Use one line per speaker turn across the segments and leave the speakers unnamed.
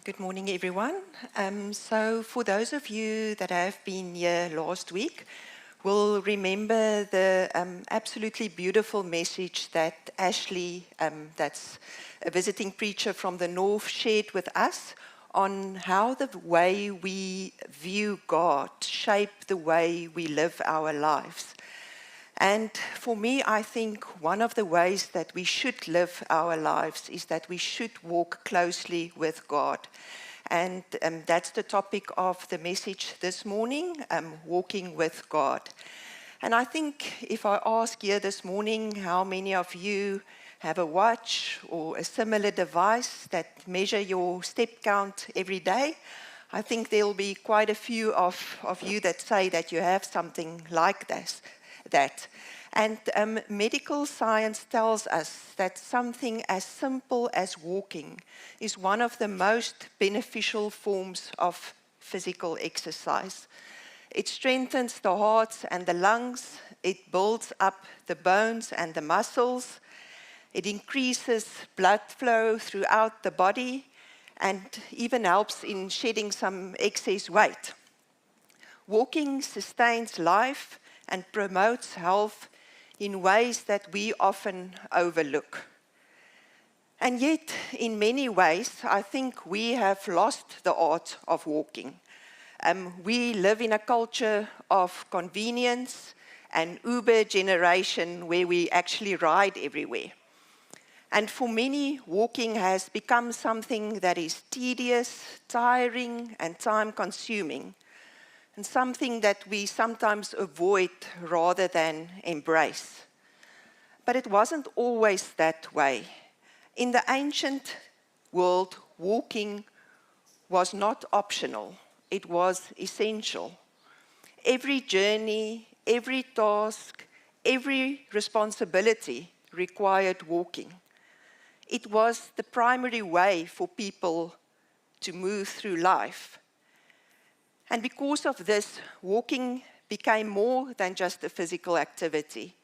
Good morning, everyone. So for those of you that have been here last week, will remember the absolutely beautiful message that Ashley, that's a visiting preacher from the North, shared with us on how the way we view God shape the way we live our lives. And for me, I think one of the ways that we should live our lives is that we should walk closely with God. And that's the topic of the message this morning, walking with God. And I think if I ask here this morning how many of you have a watch or a similar device that measure your step count every day, I think there'll be quite a few of you that say that you have something like this. And medical science tells us that something as simple as walking is one of the most beneficial forms of physical exercise. It strengthens the heart and the lungs, it builds up the bones and the muscles, it increases blood flow throughout the body, and even helps in shedding some excess weight. Walking sustains life and promotes health in ways that we often overlook. And yet, in many ways, I think we have lost the art of walking. We live in a culture of convenience and Uber generation where we actually ride everywhere. And for many, walking has become something that is tedious, tiring, and time-consuming, and something that we sometimes avoid rather than embrace. But it wasn't always that way. In the ancient world, walking was not optional, it was essential. Every journey, every task, every responsibility required walking. It was the primary way for people to move through life. And because of this, walking became more than just a physical activity.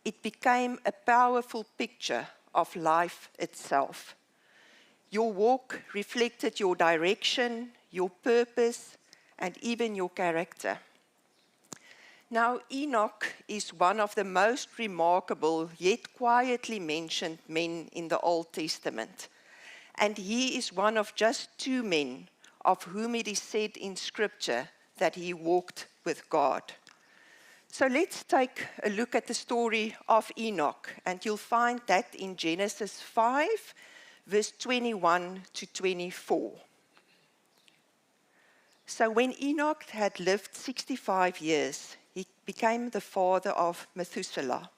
It became a powerful picture of life itself. Your walk reflected your direction, your purpose, and even your character. Now, Enoch is one of the most remarkable yet quietly mentioned men in the Old Testament. And he is one of just two men of whom it is said in Scripture that he walked with God. So let's take a look at the story of Enoch, and you'll find that in Genesis 5, verse 21 to 24. So when Enoch had lived 65 years, he became the father of Methuselah.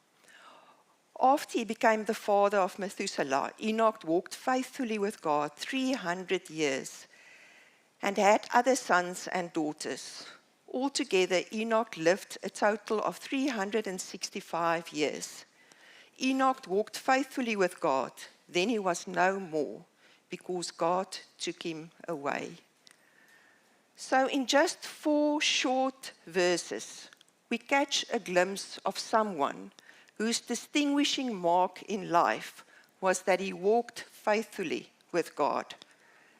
After he became the father of Methuselah, Enoch walked faithfully with God 300 years and had other sons and daughters. Altogether, Enoch lived a total of 365 years. Enoch walked faithfully with God. Then he was no more, because God took him away. So in just 4 short verses, we catch a glimpse of someone whose distinguishing mark in life was that he walked faithfully with God.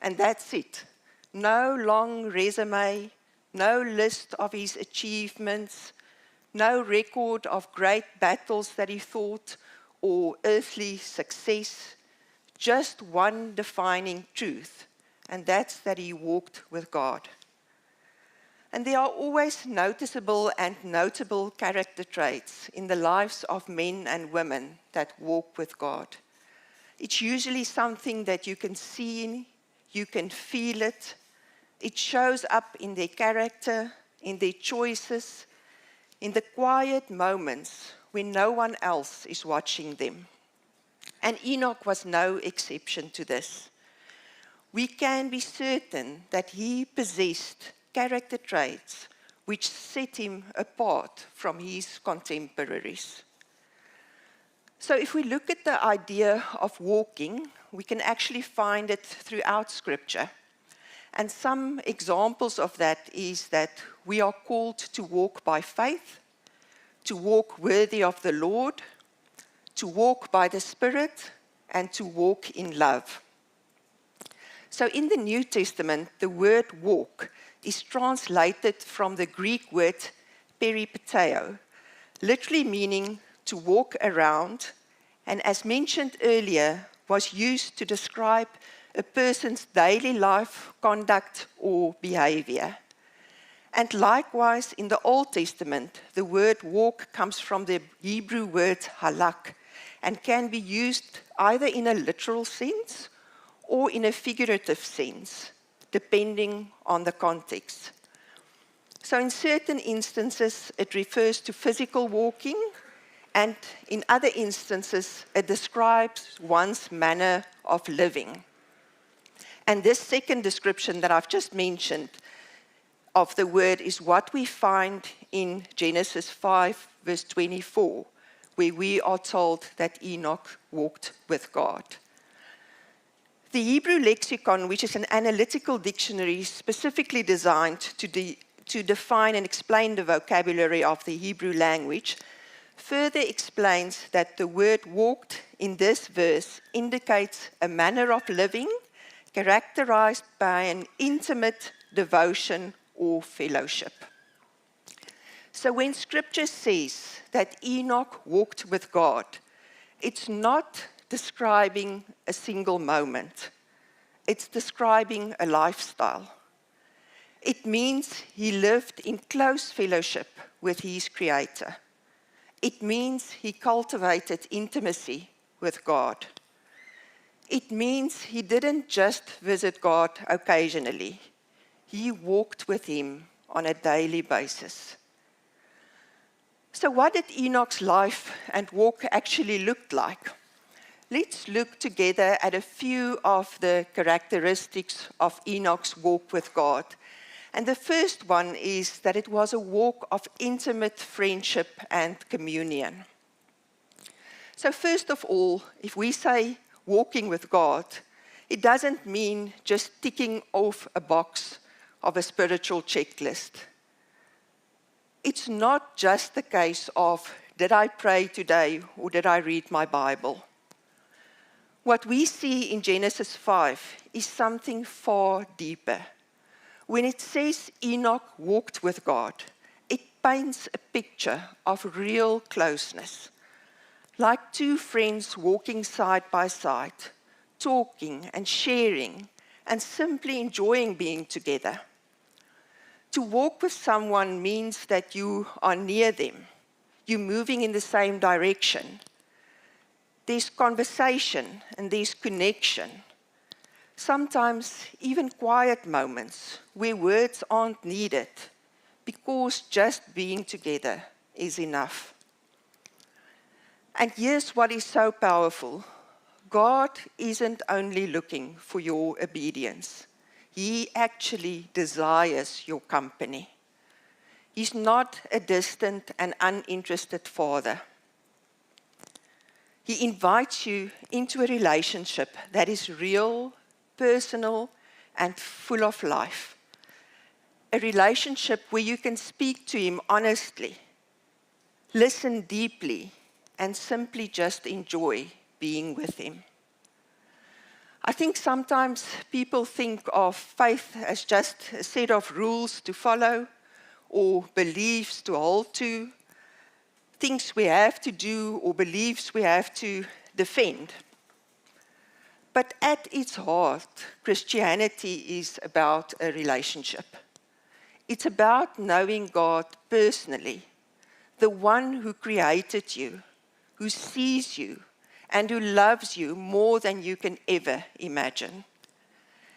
And that's it. No long resume, no list of his achievements, no record of great battles that he fought or earthly success, just one defining truth, and that's that he walked with God. And there are always noticeable and notable character traits in the lives of men and women that walk with God. It's usually something that you can see, you can feel it. It shows up in their character, in their choices, in the quiet moments when no one else is watching them. And Enoch was no exception to this. We can be certain that he possessed character traits which set him apart from his contemporaries. So if we look at the idea of walking, we can actually find it throughout Scripture. And some examples of that is that we are called to walk by faith, to walk worthy of the Lord, to walk by the Spirit, and to walk in love. So in the New Testament, the word walk is translated from the Greek word peripateo, literally meaning to walk around, and as mentioned earlier, was used to describe a person's daily life, conduct, or behavior. And likewise, in the Old Testament, the word walk comes from the Hebrew word halak and can be used either in a literal sense or in a figurative sense, depending on the context. So in certain instances, it refers to physical walking, and in other instances, it describes one's manner of living. And this second description that I've just mentioned of the word is what we find in Genesis 5, verse 24, where we are told that Enoch walked with God. The Hebrew lexicon, which is an analytical dictionary specifically designed to define and explain the vocabulary of the Hebrew language, further explains that the word walked in this verse indicates a manner of living characterized by an intimate devotion or fellowship. So when Scripture says that Enoch walked with God, it's not describing a single moment. It's describing a lifestyle. It means he lived in close fellowship with his Creator. It means he cultivated intimacy with God. It means he didn't just visit God occasionally. He walked with him on a daily basis. So what did Enoch's life and walk actually look like? Let's look together at a few of the characteristics of Enoch's walk with God. And the first one is that it was a walk of intimate friendship and communion. So first of all, if we say walking with God, it doesn't mean just ticking off a box of a spiritual checklist. It's not just the case of, did I pray today or did I read my Bible? What we see in Genesis 5 is something far deeper. When it says Enoch walked with God, it paints a picture of real closeness, like two friends walking side by side, talking and sharing, and simply enjoying being together. To walk with someone means that you are near them, you're moving in the same direction. There's conversation and there's connection. Sometimes even quiet moments where words aren't needed because just being together is enough. And here's what is so powerful. God isn't only looking for your obedience. He actually desires your company. He's not a distant and uninterested father. He invites you into a relationship that is real, personal, and full of life. A relationship where you can speak to him honestly, listen deeply, and simply just enjoy being with him. I think sometimes people think of faith as just a set of rules to follow or beliefs to hold to, things we have to do or beliefs we have to defend. But at its heart, Christianity is about a relationship. It's about knowing God personally, the one who created you, who sees you, and who loves you more than you can ever imagine.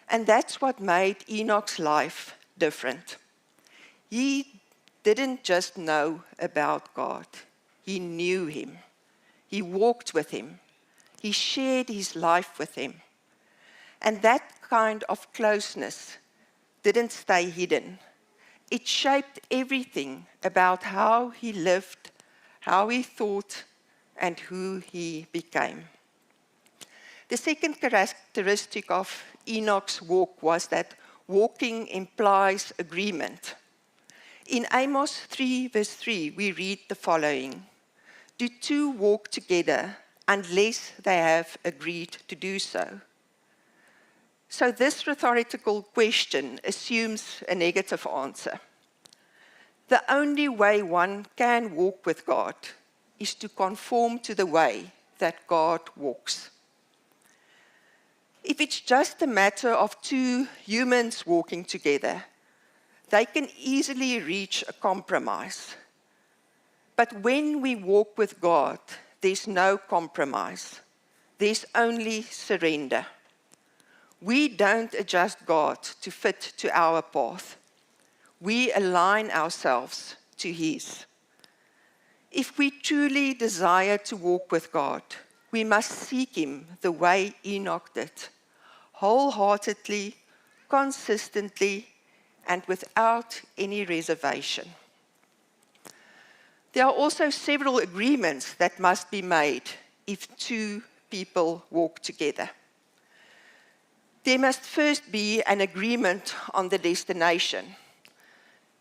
And that's what made Enoch's life different. He didn't just know about God. He knew him. He walked with him. He shared his life with him. And that kind of closeness didn't stay hidden. It shaped everything about how he lived, how he thought, and who he became. The second characteristic of Enoch's walk was that walking implies agreement. In Amos 3, verse 3, we read the following: "Do two walk together unless they have agreed to do so?" So this rhetorical question assumes a negative answer. The only way one can walk with God is to conform to the way that God walks. If it's just a matter of two humans walking together, they can easily reach a compromise. But when we walk with God, there's no compromise. There's only surrender. We don't adjust God to fit to our path. We align ourselves to His. If we truly desire to walk with God, we must seek Him the way Enoch did, wholeheartedly, consistently, and without any reservation. There are also several agreements that must be made if two people walk together. There must first be an agreement on the destination.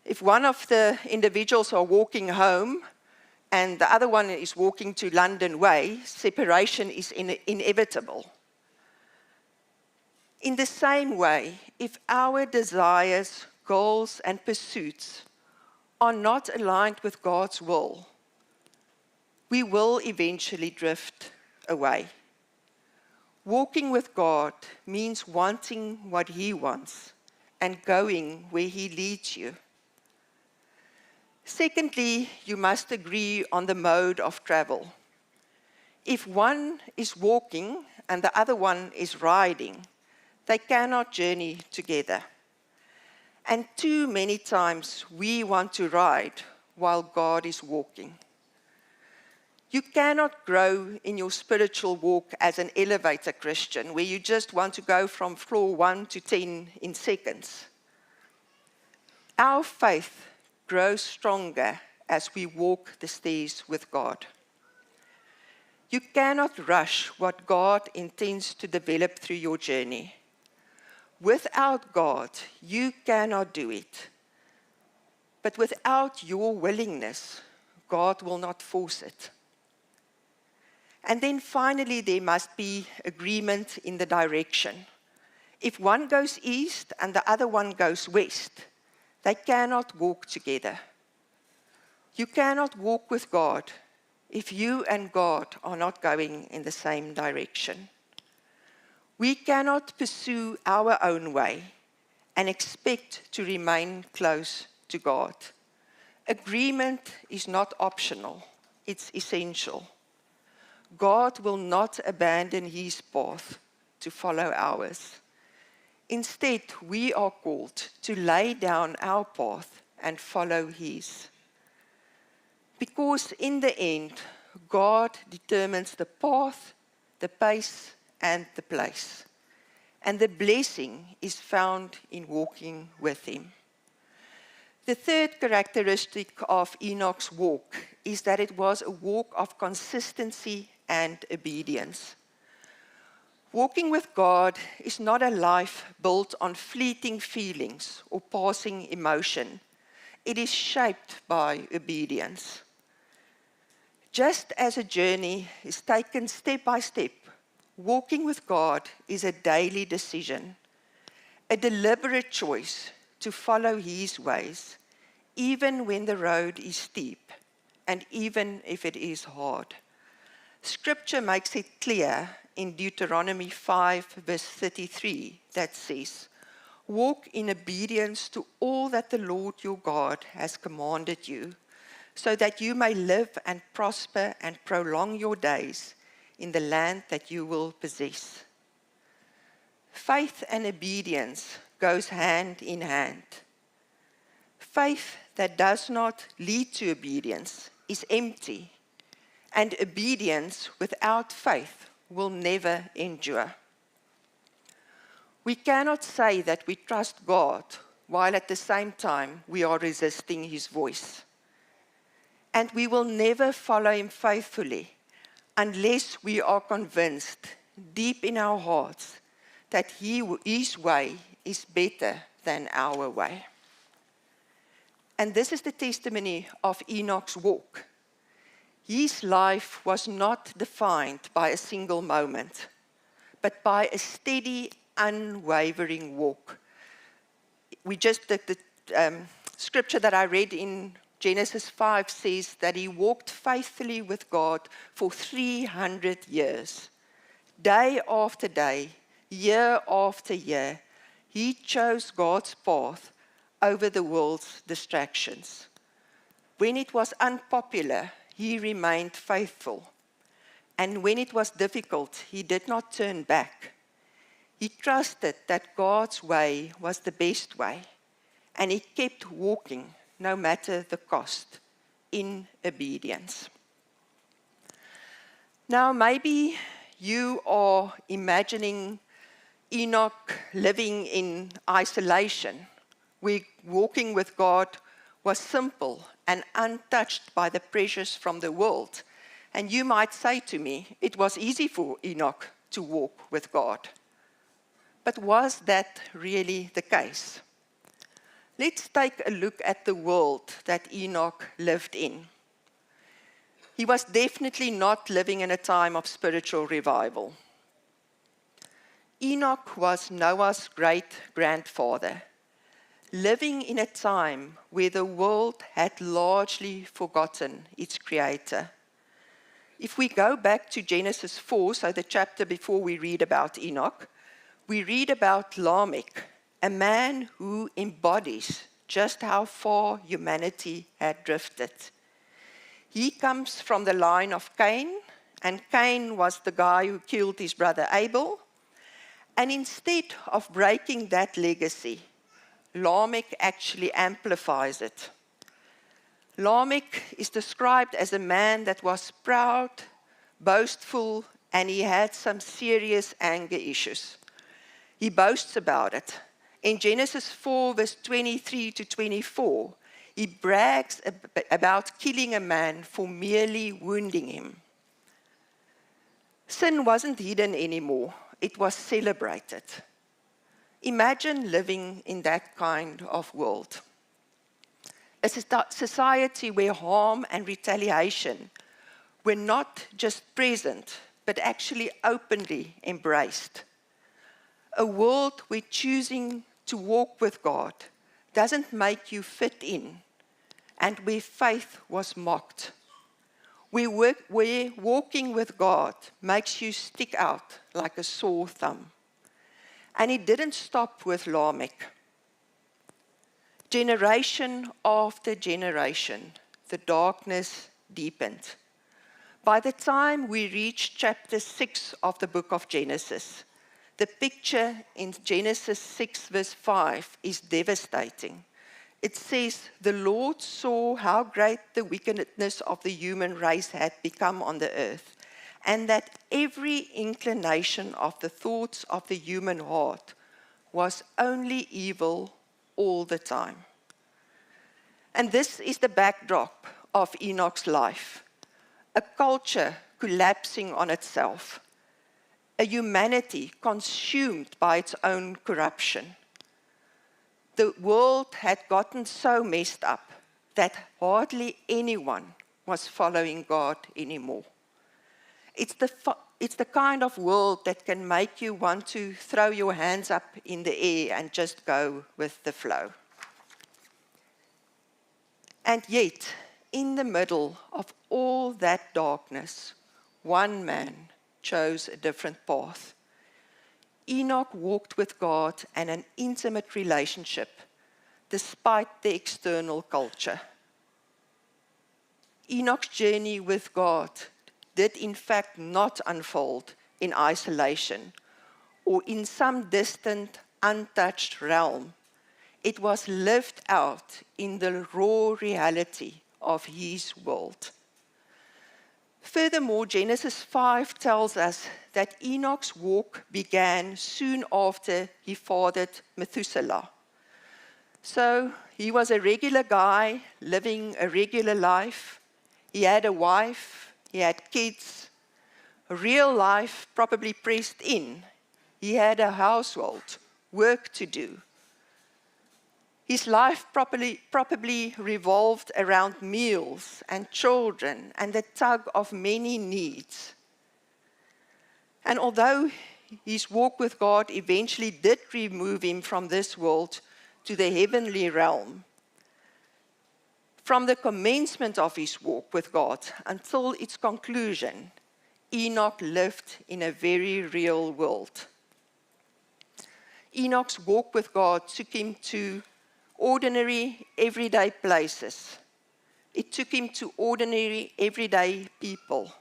If one of the individuals are walking home and the other one is walking to London Way, separation is inevitable. In the same way, if our desires, goals, and pursuits are not aligned with God's will, we will eventually drift away. Walking with God means wanting what He wants and going where He leads you. Secondly, you must agree on the mode of travel. If one is walking and the other one is riding, they cannot journey together. And too many times we want to ride while God is walking. You cannot grow in your spiritual walk as an elevator Christian, where you just want to go from floor 1 to 10 in seconds. Our faith grows stronger as we walk the stairs with God. You cannot rush what God intends to develop through your journey. Without God, you cannot do it. But without your willingness, God will not force it. And then finally, there must be agreement in the direction. If one goes east and the other one goes west, they cannot walk together. You cannot walk with God if you and God are not going in the same direction. We cannot pursue our own way and expect to remain close to God. Agreement is not optional, it's essential. God will not abandon His path to follow ours. Instead, we are called to lay down our path and follow His. Because in the end, God determines the path, the pace, and the place. And the blessing is found in walking with Him. The third characteristic of Enoch's walk is that it was a walk of consistency and obedience. Walking with God is not a life built on fleeting feelings or passing emotion. It is shaped by obedience. Just as a journey is taken step by step, walking with God is a daily decision, a deliberate choice to follow His ways, even when the road is steep and even if it is hard. Scripture makes it clear in Deuteronomy 5, verse 33, that says, "Walk in obedience to all that the Lord your God has commanded you, so that you may live and prosper and prolong your days in the land that you will possess." Faith and obedience goes hand in hand. Faith that does not lead to obedience is empty, and obedience without faith will never endure. We cannot say that we trust God while at the same time we are resisting His voice. And we will never follow Him faithfully unless we are convinced deep in our hearts that His way is better than our way. And this is the testimony of Enoch's walk. His life was not defined by a single moment, but by a steady unwavering walk. The scripture that I read in Genesis 5 says that he walked faithfully with God for 300 years. Day after day, year after year, he chose God's path over the world's distractions. When it was unpopular, he remained faithful. And when it was difficult, he did not turn back. He trusted that God's way was the best way, and he kept walking no matter the cost, in obedience. Now, maybe you are imagining Enoch living in isolation, where walking with God was simple and untouched by the pressures from the world. And you might say to me, it was easy for Enoch to walk with God. But was that really the case? Let's take a look at the world that Enoch lived in. He was definitely not living in a time of spiritual revival. Enoch was Noah's great-grandfather, living in a time where the world had largely forgotten its creator. If we go back to Genesis 4, so the chapter before we read about Enoch, we read about Lamech, a man who embodies just how far humanity had drifted. He comes from the line of Cain, and Cain was the guy who killed his brother Abel. And instead of breaking that legacy, Lamech actually amplifies it. Lamech is described as a man that was proud, boastful, and he had some serious anger issues. He boasts about it. In Genesis 4, verse 23 to 24, he brags about killing a man for merely wounding him. Sin wasn't hidden anymore. It was celebrated. Imagine living in that kind of world. A society where harm and retaliation were not just present, but actually openly embraced. A world where choosing to walk with God doesn't make you fit in, and where faith was mocked. Where walking with God makes you stick out like a sore thumb. And it didn't stop with Lamech. Generation after generation, the darkness deepened. By the time we reach chapter 6 of the book of Genesis, the picture in Genesis 6 verse 5 is devastating. It says, the Lord saw how great the wickedness of the human race had become on the earth, and that every inclination of the thoughts of the human heart was only evil all the time. And this is the backdrop of Enoch's life. A culture collapsing on itself. A humanity consumed by its own corruption. The world had gotten so messed up that hardly anyone was following God anymore. It's the kind of world that can make you want to throw your hands up in the air and just go with the flow. And yet, in the middle of all that darkness, one man chose a different path. Enoch walked with God and an intimate relationship, despite the external culture. Enoch's journey with God did in fact not unfold in isolation or in some distant, untouched realm. It was lived out in the raw reality of his world. Furthermore, Genesis 5 tells us that Enoch's walk began soon after he fathered Methuselah. So he was a regular guy living a regular life. He had a wife, he had kids, a real life probably pressed in. He had a household, work to do. His life probably revolved around meals and children and the tug of many needs. And although his walk with God eventually did remove him from this world to the heavenly realm. From the commencement of his walk with God until its conclusion, Enoch lived in a very real world. Enoch's walk with God took him to ordinary, everyday places. It took him to ordinary, everyday people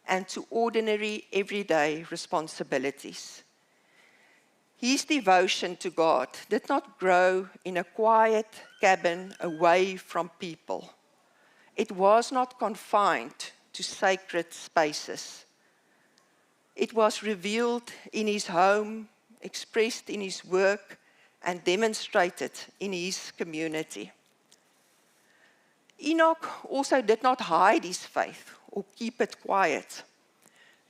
and to ordinary, everyday responsibilities. His devotion to God did not grow in a quiet cabin away from people. It was not confined to sacred spaces. It was revealed in his home, expressed in his work, and demonstrated in his community. Enoch also did not hide his faith or keep it quiet.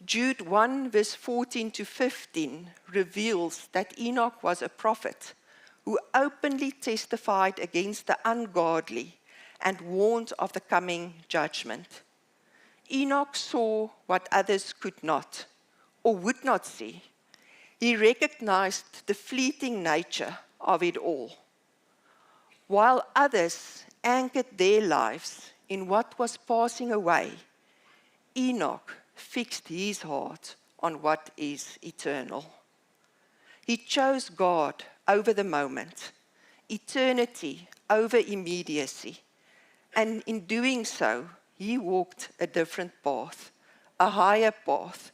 Jude 1 verse 14 to 15 reveals that Enoch was a prophet who openly testified against the ungodly and warned of the coming judgment. Enoch saw what others could not or would not see. He recognized the fleeting nature of it all. While others anchored their lives in what was passing away, Enoch fixed his heart on what is eternal. He chose God over the moment, eternity over immediacy, and in doing so, he walked a different path, a higher path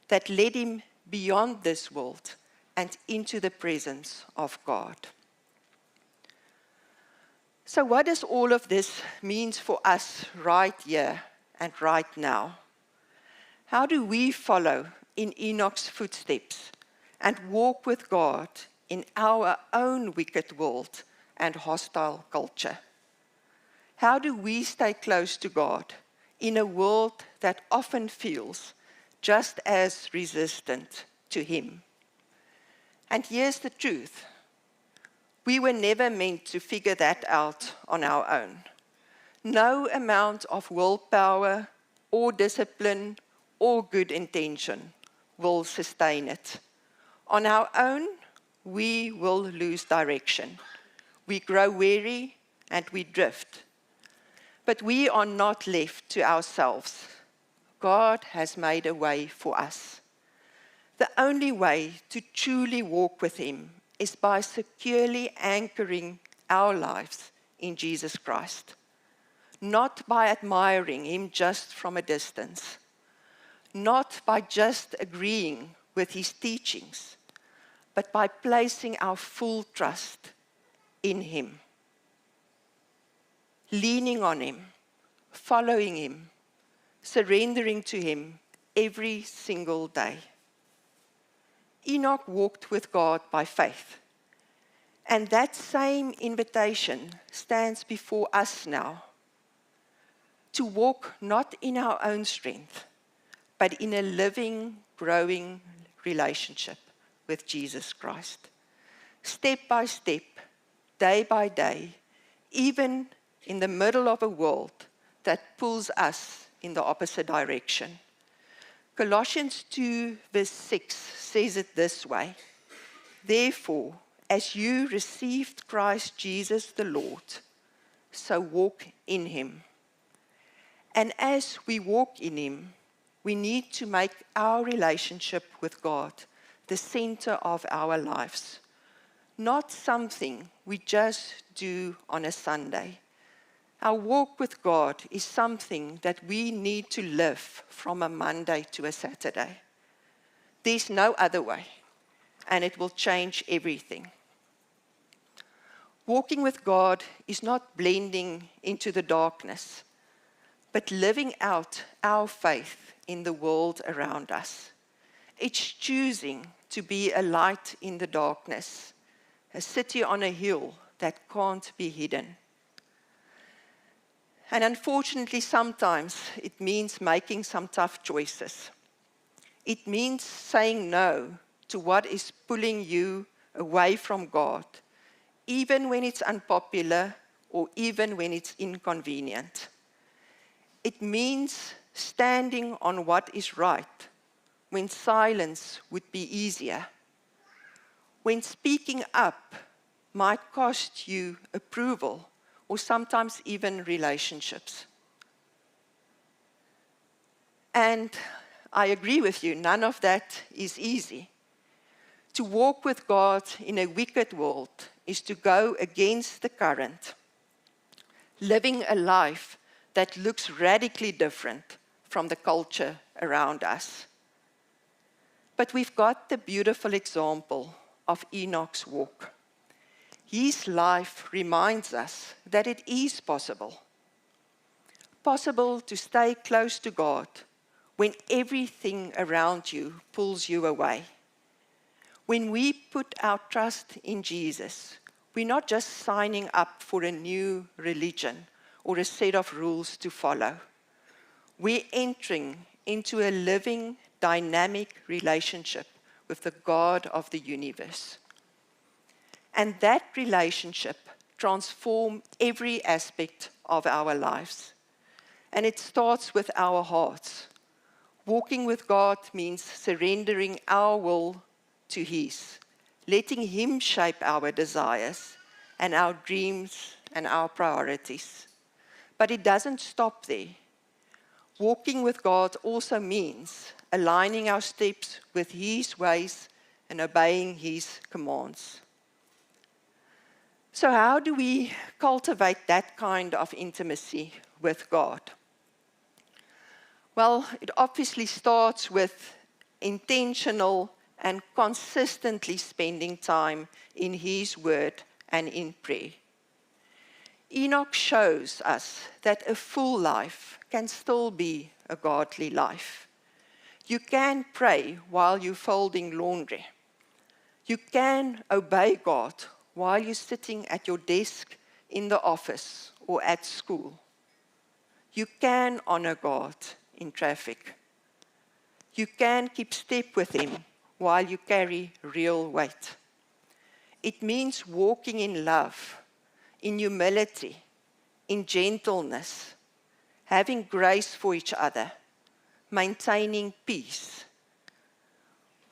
that led him beyond this world and into the presence of God. So what does all of this mean for us right here and right now? How do we follow in Enoch's footsteps and walk with God in our own wicked world and hostile culture? How do we stay close to God in a world that often feels just as resistant to Him? And here's the truth. We were never meant to figure that out on our own. No amount of willpower or discipline or good intention will sustain it. On our own, we will lose direction. We grow weary and we drift. But we are not left to ourselves. God has made a way for us. The only way to truly walk with Him is by securely anchoring our lives in Jesus Christ, not by admiring Him just from a distance, not by just agreeing with His teachings, but by placing our full trust in Him, leaning on Him, following Him, surrendering to Him every single day. Enoch walked with God by faith, and that same invitation stands before us now, to walk not in our own strength, but in a living, growing relationship with Jesus Christ. Step by step, day by day, even in the middle of a world that pulls us in the opposite direction. Colossians 2 verse 6 says it this way: "Therefore, as you received Christ Jesus the Lord, so walk in Him." And as we walk in Him, we need to make our relationship with God the center of our lives, not something we just do on a Sunday. Our walk with God is something that we need to live from a Monday to a Saturday. There's no other way, and it will change everything. Walking with God is not blending into the darkness, but living out our faith in the world around us. It's choosing to be a light in the darkness, a city on a hill that can't be hidden. And unfortunately, sometimes it means making some tough choices. It means saying no to what is pulling you away from God, even when it's unpopular or even when it's inconvenient. It means standing on what is right when silence would be easier, when speaking up might cost you approval or sometimes even relationships. And I agree with you, none of that is easy. To walk with God in a wicked world is to go against the current, living a life that looks radically different from the culture around us. But we've got the beautiful example of Enoch's walk. His life reminds us that it is possible to stay close to God when everything around you pulls you away. When we put our trust in Jesus, we're not just signing up for a new religion or a set of rules to follow. We're entering into a living, dynamic relationship with the God of the universe. And that relationship transforms every aspect of our lives. And it starts with our hearts. Walking with God means surrendering our will to His, letting Him shape our desires and our dreams and our priorities. But it doesn't stop there. Walking with God also means aligning our steps with His ways and obeying His commands. So how do we cultivate that kind of intimacy with God? Well, it obviously starts with intentional and consistently spending time in His Word and in prayer. Enoch shows us that a full life can still be a godly life. You can pray while you're folding laundry. You can obey God while you're sitting at your desk in the office or at school. You can honor God in traffic. You can keep step with Him while you carry real weight. It means walking in love, in humility, in gentleness, having grace for each other, maintaining peace.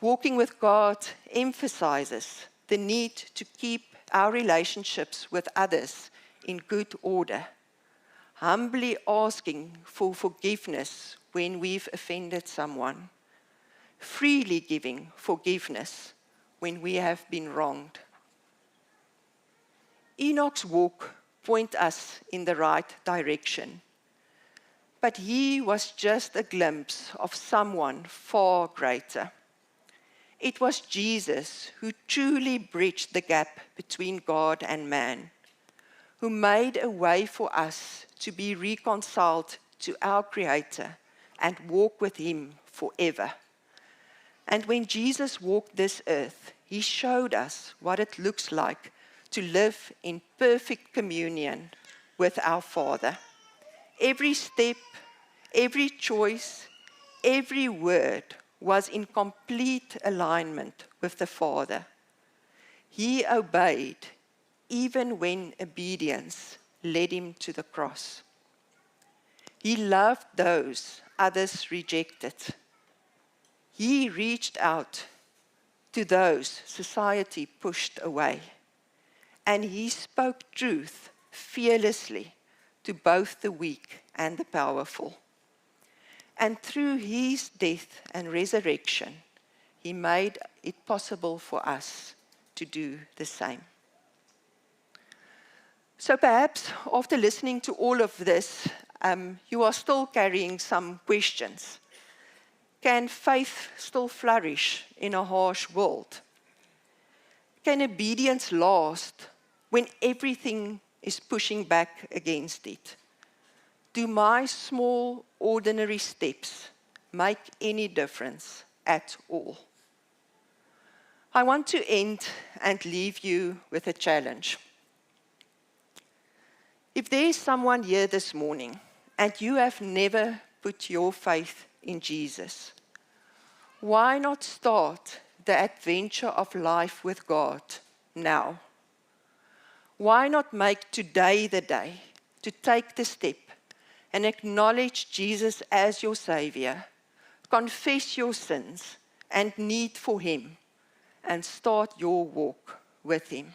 Walking with God emphasizes the need to keep our relationships with others in good order, humbly asking for forgiveness when we've offended someone, freely giving forgiveness when we have been wronged. Enoch's walk points us in the right direction, but he was just a glimpse of someone far greater. It was Jesus who truly bridged the gap between God and man, who made a way for us to be reconciled to our Creator and walk with Him forever. And when Jesus walked this earth, He showed us what it looks like to live in perfect communion with our Father. Every step, every choice, every word was in complete alignment with the Father. He obeyed even when obedience led Him to the cross. He loved those others rejected. He reached out to those society pushed away. And He spoke truth fearlessly to both the weak and the powerful. And through His death and resurrection, He made it possible for us to do the same. So perhaps after listening to all of this, you are still carrying some questions. Can faith still flourish in a harsh world? Can obedience last when everything is pushing back against it? Do my small, ordinary steps make any difference at all? I want to end and leave you with a challenge. If there is someone here this morning and you have never put your faith in Jesus, why not start the adventure of life with God now? Why not make today the day to take the step and acknowledge Jesus as your Savior, confess your sins and need for Him, and start your walk with Him.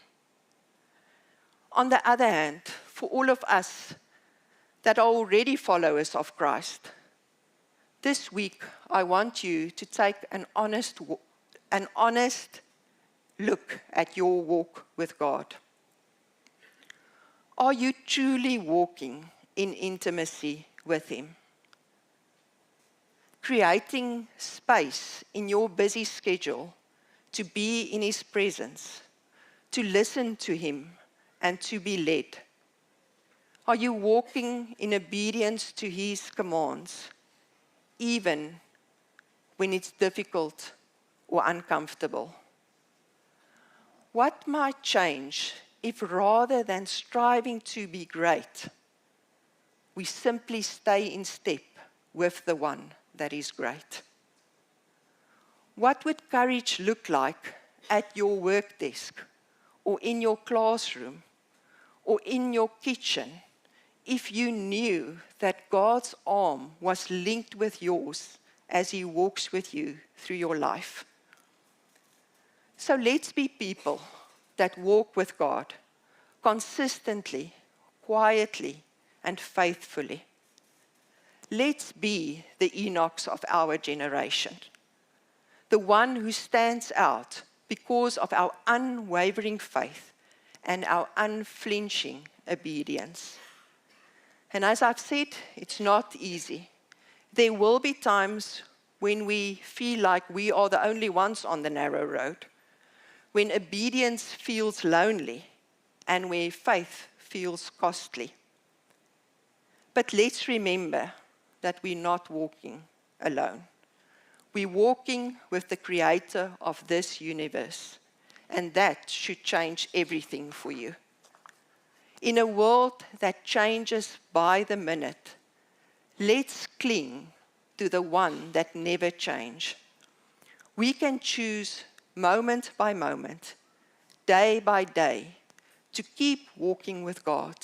On the other hand, for all of us that are already followers of Christ, this week I want you to take an honest look at your walk with God. Are you truly walking in intimacy with Him? Creating space in your busy schedule to be in His presence, to listen to Him, and to be led? Are you walking in obedience to His commands, even when it's difficult or uncomfortable? What might change if, rather than striving to be great, we simply stay in step with the one that is great? What would courage look like at your work desk, or in your classroom, or in your kitchen, if you knew that God's arm was linked with yours as He walks with you through your life? So let's be people that walk with God consistently, quietly, and faithfully. Let's be the Enochs of our generation, the one who stands out because of our unwavering faith and our unflinching obedience. And as I've said, it's not easy. There will be times when we feel like we are the only ones on the narrow road, when obedience feels lonely, and where faith feels costly. But let's remember that we're not walking alone. We're walking with the Creator of this universe, and that should change everything for you. In a world that changes by the minute, let's cling to the one that never changes. We can choose moment by moment, day by day, to keep walking with God,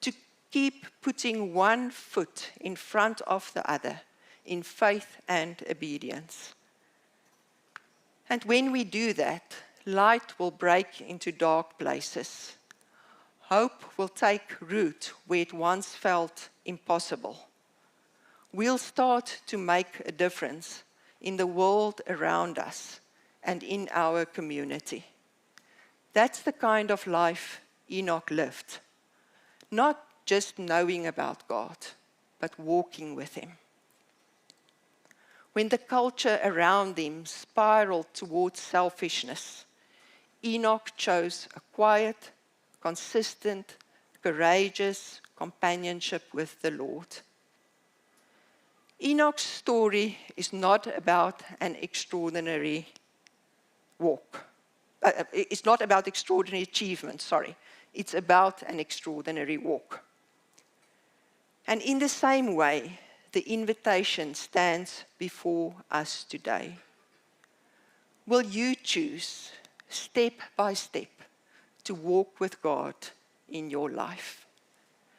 to keep putting one foot in front of the other in faith and obedience. And when we do that, light will break into dark places. Hope will take root where it once felt impossible. We'll start to make a difference in the world around us and in our community. That's the kind of life Enoch lived. Not just knowing about God, but walking with Him. When the culture around him spiraled towards selfishness, Enoch chose a quiet, consistent, courageous companionship with the Lord. Enoch's story is not about an extraordinary walk. It's not about extraordinary achievement, sorry. It's about an extraordinary walk. And in the same way, the invitation stands before us today. Will you choose, step by step, to walk with God in your life?